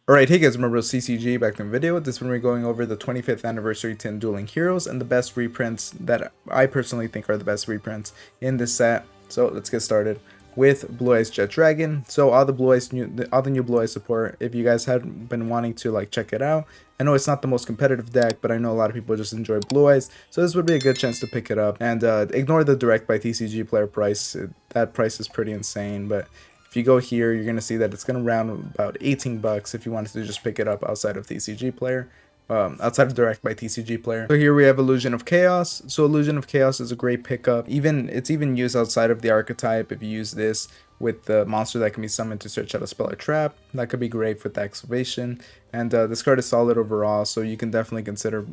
Alright, hey guys, remember CCG back in the video. This one we're going over the 25th anniversary tin Dueling Heroes and the best reprints that I personally think are the best reprints in this set. So let's get started with Blue Eyes Jet Dragon. So all the new Blue Eyes support, if you guys have been wanting to like check it out, I know it's not the most competitive deck, but I know a lot of people just enjoy Blue Eyes, so this would be a good chance to pick it up. And ignore the direct by TCG player price. That price is pretty insane, but if you go here, you're going to see that it's going to round about 18 bucks if you wanted to just pick it up outside of TCG player, outside of direct by TCG player. So here we have Illusion of Chaos. So Illusion of Chaos is a great pickup. It's even used outside of the archetype. If you use this with the monster that can be summoned to search out a spell or trap, that could be great with the excavation. And this card is solid overall, so you can definitely consider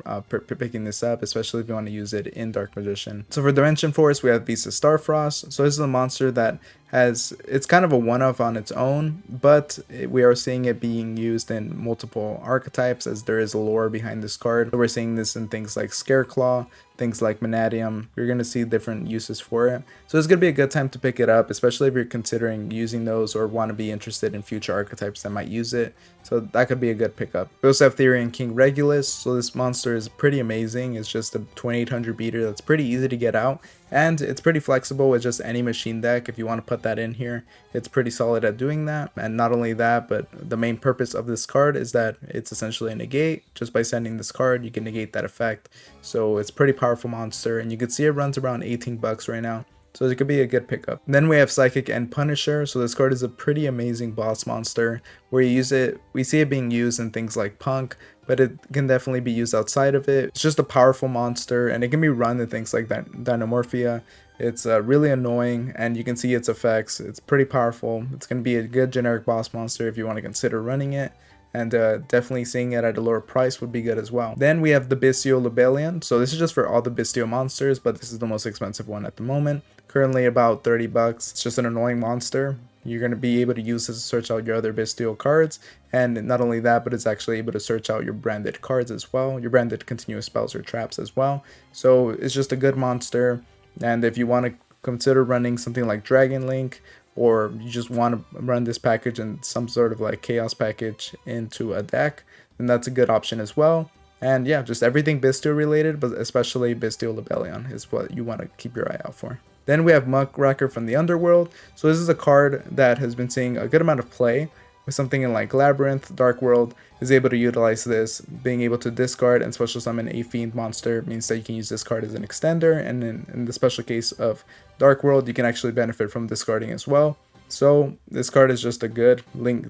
picking this up, especially if you want to use it in Dark Magician. So for Dimension Force, we have Visastar Frost. So this is a monster that it's kind of a one-off on its own, but we are seeing it being used in multiple archetypes as there is a lore behind this card. So we're seeing this in things like Scareclaw, things like Manadium. You're going to see different uses for it. So it's going to be a good time to pick it up, especially if you're considering using those or want to be interested in future archetypes that might use it. So that could be a good pickup. We also have Theorem King Regulus. So this monster is pretty amazing. It's just a 2800 beater that's pretty easy to get out, and it's pretty flexible with just any machine deck. If you want to put that in here, it's pretty solid at doing that. And not only that, but the main purpose of this card is that it's essentially a negate. Just by sending this card, you can negate that effect. So it's pretty powerful monster, and you can see it runs around 18 bucks right now. So it could be a good pickup. Then we have Psychic and Punisher. So this card is a pretty amazing boss monster where you use it. We see it being used in things like Punk, but it can definitely be used outside of it. It's just a powerful monster, and it can be run in things like Dynamorphia. It's really annoying, and you can see its effects. It's pretty powerful. It's going to be a good generic boss monster if you want to consider running it. And definitely seeing it at a lower price would be good as well. Then we have the Bistio Rebellion. So this is just for all the Bistio monsters, but this is the most expensive one at the moment. Currently about 30 bucks. It's just an annoying monster. You're going to be able to use this to search out your other Bistio cards. And not only that, but it's actually able to search out your branded cards as well. Your branded continuous spells or traps as well. So it's just a good monster. And if you want to consider running something like Dragon Link, or you just want to run this package and some sort of like chaos package into a deck, then that's a good option as well. And yeah, just everything Bistio related, but especially Bistio Rebellion is what you want to keep your eye out for. Then we have Muck Rocker from the Underworld. So this is a card that has been seeing a good amount of play with something in like Labyrinth. Dark World is able to utilize this. Being able to discard and special summon a Fiend monster means that you can use this card as an extender, and in the special case of Dark World, you can actually benefit from discarding as well. So this card is just a good link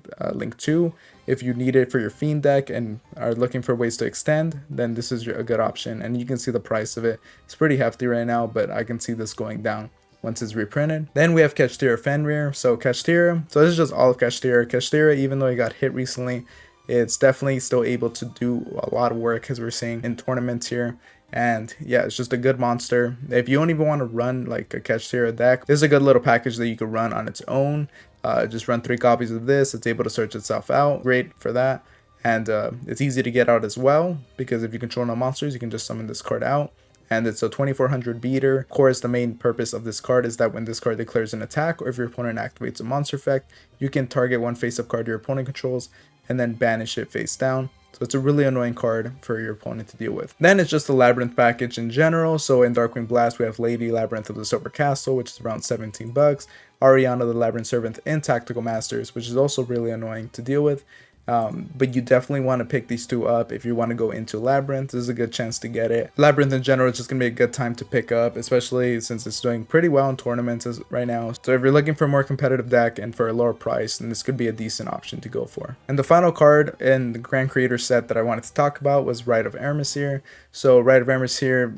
2. If you need it for your Fiend deck and are looking for ways to extend, then this is a good option. And you can see the price of it. It's pretty hefty right now, but I can see this going down once it's reprinted. Then we have Chhimerium Fenrir. So Chhimerium, so this is just all of Chhimerium. Chhimerium, even though he got hit recently, it's definitely still able to do a lot of work, as we're seeing in tournaments here. And yeah, it's just a good monster. If you don't even want to run like a Chhimerium deck, this is a good little package that you could run on its own. Just run 3 copies of this. It's able to search itself out. Great for that. And it's easy to get out as well, because if you control no monsters, you can just summon this card out. And it's a 2400 beater. Of course, the main purpose of this card is that when this card declares an attack, or if your opponent activates a monster effect, you can target one face-up card your opponent controls and then banish it face down. So it's a really annoying card for your opponent to deal with. Then it's just the Labyrinth package in general. So in Darkwing Blast, we have Lady Labyrinth of the Silver Castle, which is around 17 bucks. Ariana the Labyrinth Servant and Tactical Masters, which is also really annoying to deal with. But you definitely want to pick these 2 up if you want to go into Labyrinth. This is a good chance to get it. Labyrinth in general is just going to be a good time to pick up, especially since it's doing pretty well in tournaments right now. So if you're looking for a more competitive deck and for a lower price, then this could be a decent option to go for. And the final card in the Grand Creator set that I wanted to talk about was Rite of Hermosphere. So Rite of Hermosphere,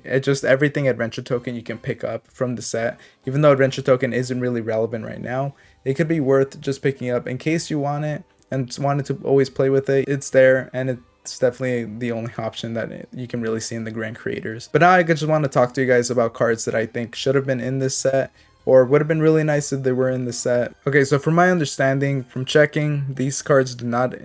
it's just everything Adventure Token you can pick up from the set. Even though Adventure Token isn't really relevant right now, it could be worth just picking up in case you want it and wanted to always play with it. It's there, and it's definitely the only option that you can really see in the Grand Creators. But now I just want to talk to you guys about cards that I think should have been in this set, or would have been really nice if they were in the set. Okay, so from my understanding, from checking, these cards do not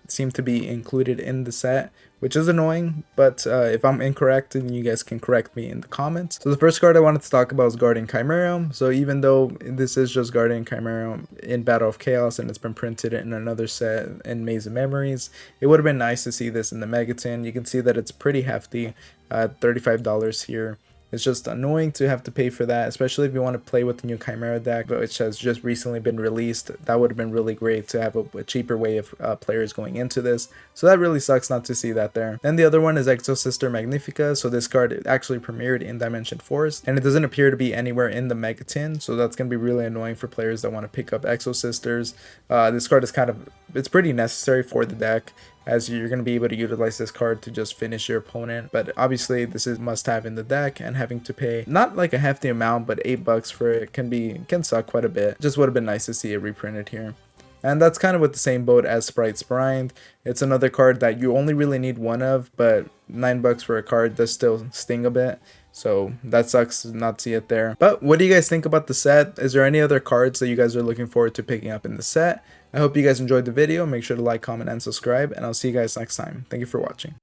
seem to be included in the set, which is annoying, but if I'm incorrect, then you guys can correct me in the comments. So the first card I wanted to talk about is Guardian Chhimerium. So even though this is just Guardian Chhimerium in Battle of Chaos and it's been printed in another set in Maze of Memories, it would have been nice to see this in the megatin. You can see that it's pretty hefty, $35 here. It's just annoying to have to pay for that, especially if you want to play with the new Chimera deck, which has just recently been released. That would have been really great to have a cheaper way of players going into this. So that really sucks not to see that there. Then the other one is EXO Sister Magnifica. So this card actually premiered in Dimension Force, and it doesn't appear to be anywhere in the megatin. So that's going to be really annoying for players that want to pick up EXO Sisters. This card is it's pretty necessary for the deck, as you're going to be able to utilize this card to just finish your opponent. But obviously this is must have in the deck, and having to pay not like a hefty amount, but $8 for it can suck quite a bit. Just would have been nice to see it reprinted here. And that's kind of with the same boat as Sprite's Brind. It's another card that you only really need one of, but $9 for a card does still sting a bit. So that sucks to not see it there. But what do you guys think about the set? Is there any other cards that you guys are looking forward to picking up in the set? I hope you guys enjoyed the video. Make sure to like, comment, and subscribe, and I'll see you guys next time. Thank you for watching.